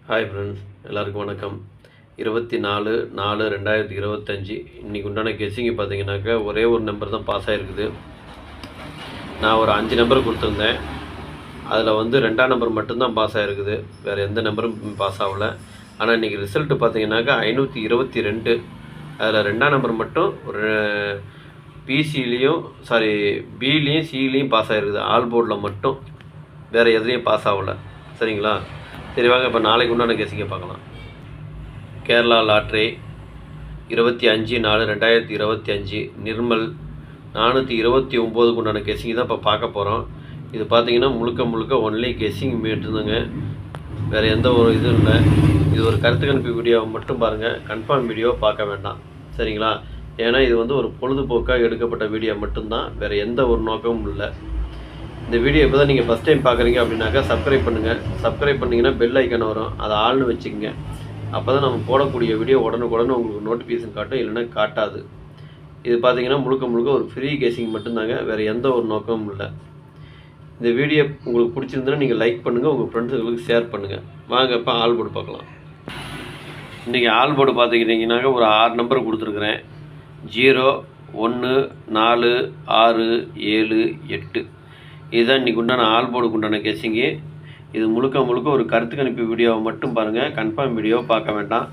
Hi friends, எல்லாருக்கும் வணக்கம். 24/4/2025 இன்றைக்கி உண்டான கெஸ்ஸிங்கு பார்த்தீங்கன்னாக்கா ஒரே ஒரு நம்பர் தான் பாஸ் ஆகிருக்குது. நான் ஒரு 5 நம்பர் கொடுத்துருந்தேன். அதில் வந்து 2ஆம் நம்பர் மட்டும்தான் பாஸ் ஆகிருக்குது, வேறு எந்த நம்பரும் பாஸ் ஆகலை. ஆனால் இன்றைக்கி ரிசல்ட்டு பார்த்தீங்கன்னாக்கா 522. அதில் 2ஆம் நம்பர் மட்டும் ஒரு பிலேயும் சிலேயும் பாஸ் ஆகிருக்குது. ஆல் போர்டில் மட்டும், வேறு எதுலேயும் பாஸ் ஆகலை. சரிங்களா? சரி வாங்க, இப்போ நாளைக்கு உண்டான கெஸ்ஸிங்கை பார்க்கலாம். கேரளா லாட்ரி 25/4/2025 நிர்மல் 429க்கு உண்டான கெஸ்ஸிங் தான் இப்போ பார்க்க போகிறோம். இது பார்த்தீங்கன்னா முழுக்க ஒன்லி கெஸ்ஸிங் மட்டும்தாங்க, வேறு எந்த ஒரு இதுவும் இல்லை. இது ஒரு கருத்து கணிப்பு வீடியோவை மட்டும் பாருங்கள், கன்ஃபார்ம் வீடியோ பார்க்க வேண்டாம். சரிங்களா? ஏன்னா இது வந்து ஒரு பொழுதுபோக்காக எடுக்கப்பட்ட வீடியோ மட்டும்தான், வேறு எந்த ஒரு நோக்கமும் இல்லை. இந்த வீடியோ இப்போ தான் நீங்கள் ஃபஸ்ட் டைம் பார்க்குறீங்க அப்படின்னாக்கா சப்ஸ்கிரைப் பண்ணுங்கள். சப்ஸ்கிரைப் பண்ணிங்கன்னா பெல் ஐக்கன் வரும், அதை ஆள்னு வச்சுக்கோங்க. அப்போ தான் நம்ம போடக்கூடிய வீடியோ உடனுக்குடனே உங்களுக்கு நோட்டிஃபிகேஷன் காட்டும், இல்லைன்னா காட்டாது. இது பார்த்தீங்கன்னா முழுக்க ஒரு ஃப்ரீ கேசிங் மட்டும்தாங்க, வேறு எந்த ஒரு நோக்கமும் இல்லை. இந்த வீடியோ உங்களுக்கு பிடிச்சிருந்ததுன்னா நீங்கள் லைக் பண்ணுங்கள், உங்கள் ஃப்ரெண்ட்ஸுங்களுக்கு ஷேர் பண்ணுங்கள். வாங்க இப்போ ஆல் போர்டு பார்க்கலாம். இன்றைக்கி ஆல் போர்டு பார்த்துக்கிட்டிங்கனாக்கா ஒரு 6 நம்பர் கொடுத்துருக்குறேன். 0, 1, 4, 6, 7, 8. இதுதான் இன்றைக்கி உண்டான ஆல் போர்டுக்கு உண்டான கெஸ்ஸிங்கு. இது முழுக்க ஒரு கருத்து கணிப்பு வீடியோவை மட்டும் பாருங்கள், கன்ஃபார்ம் வீடியோவை பார்க்க வேண்டாம்.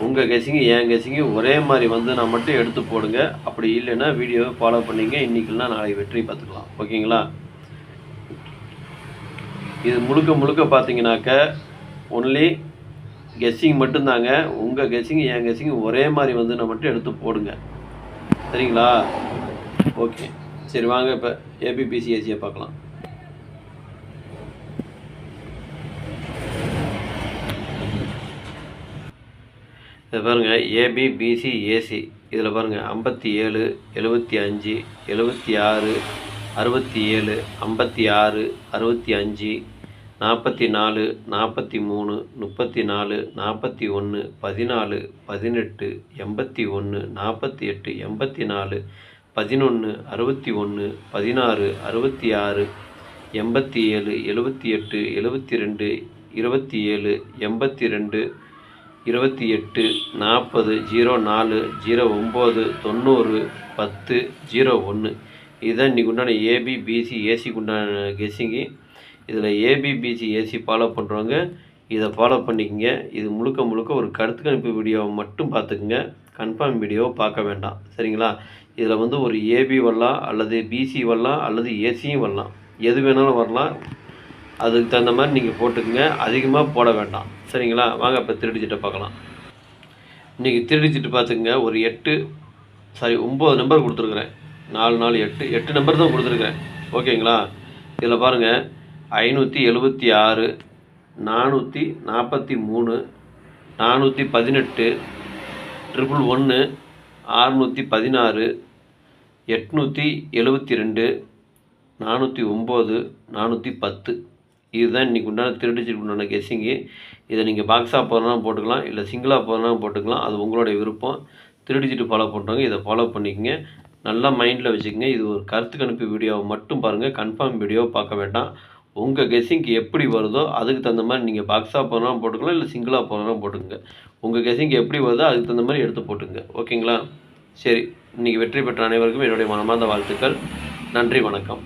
உங்கள் கெஸ்ஸிங்கு என் கெஸ்ஸிங்கு ஒரே மாதிரி வந்து நான் மட்டும் எடுத்து போடுங்க. அப்படி இல்லைன்னா வீடியோவை ஃபாலோ பண்ணிங்க. இன்றைக்கில்னா நாளைக்கு வெற்றி பார்த்துக்கலாம். ஓகேங்களா? இது முழுக்க பார்த்தீங்கன்னாக்க ஒன்லி கெஸ்ஸிங் மட்டும்தாங்க. உங்கள் கெஸ்ஸிங்கு என் கெஸ்ஸிங்கு ஒரே மாதிரி வந்து நான் மட்டும் எடுத்து போடுங்க. சரிங்களா? ஓகே, சரி வாங்க இப்போ ஏபிபிசிஏசியை பார்க்கலாம். இதை பாருங்கள், ஏபிபிசிஏசி. இதில் பாருங்கள் 57, 75, 76, 67, 56, 65, 44, 43, 34, 41, 14, 18, 81, 48, 84, 11, 61, 16, 66, 87, 78, 72, 27, 82, 28, 40, 04, 09, 90, 10, 01. இதுதான் இன்றைக்கி உண்டான ஏபிபிசிஏசிக்கு உண்டான கெஸ்ஸிங்கு. இதில் ஏபிபிசிஏசி ஃபாலோ பண்ணுறவங்க இதை ஃபாலோ பண்ணிக்கங்க. இது முழுக்க ஒரு கருத்து கணிப்பு வீடியோவை மட்டும் பார்த்துக்குங்க, கன்ஃபார்ம் வீடியோவை பார்க்க வேண்டாம். சரிங்களா? இதில் வந்து ஒரு ஏபி வரலாம், அல்லது பிசி வரலாம், அல்லது ஏசியும் வரலாம். எது வேணாலும் வரலாம். அதுக்கு தகுந்த மாதிரி நீங்கள் போட்டுக்குங்க, அதிகமாக போட வேண்டாம். சரிங்களா? வாங்க இப்போ திருடிச்சிட்டை பார்க்கலாம். இன்றைக்கி திருடிச்சிட்டு பார்த்துக்குங்க, ஒரு 9 நம்பர் கொடுத்துருக்குறேன். 4, 4, 8 நம்பர் தான் கொடுத்துருக்குறேன். ஓகேங்களா? இதில் பாருங்கள், 576, 443, 418, 111, 616, 872, 409, 410. இதுதான் இன்றைக்கி உண்டான திருடிச்சிட்டு உண்டான கெஸ்ஸிங்கு. இதை நீங்கள் பாக்ஸாக போகிறனாலும் போட்டுக்கலாம், இல்லை சிங்கிளாக போகிறனாலும் போட்டுக்கலாம். அது உங்களுடைய விருப்பம். திருடிச்சிட்டு ஃபாலோ பண்ணுறவங்க இதை ஃபாலோ பண்ணிக்கங்க. நல்லா மைண்டில் வச்சுக்கோங்க. இது ஒரு கருத்து கணிப்பு வீடியோவை மட்டும் பாருங்கள், கன்ஃபார்ம் வீடியோவை பார்க்க வேண்டாம். உங்கள் கெஸ்ஸிங்க்கு எப்படி வருதோ அதுக்கு தகுந்த மாதிரி நீங்கள் பாக்ஸாக போகிறனாலும் போட்டுக்கலாம், இல்லை சிங்கிளாக போகிறனாலும் போட்டுக்கோங்க. உங்கள் கெஸ்ஸிங்க்கு எப்படி வருதோ அதுக்கு தகுந்த மாதிரி எடுத்து போட்டுங்க. ஓகேங்களா? சரி, இன்றைக்கி வெற்றி பெற்ற அனைவருக்கும் என்னுடைய மனமார்ந்த வாழ்த்துக்கள். நன்றி, வணக்கம்.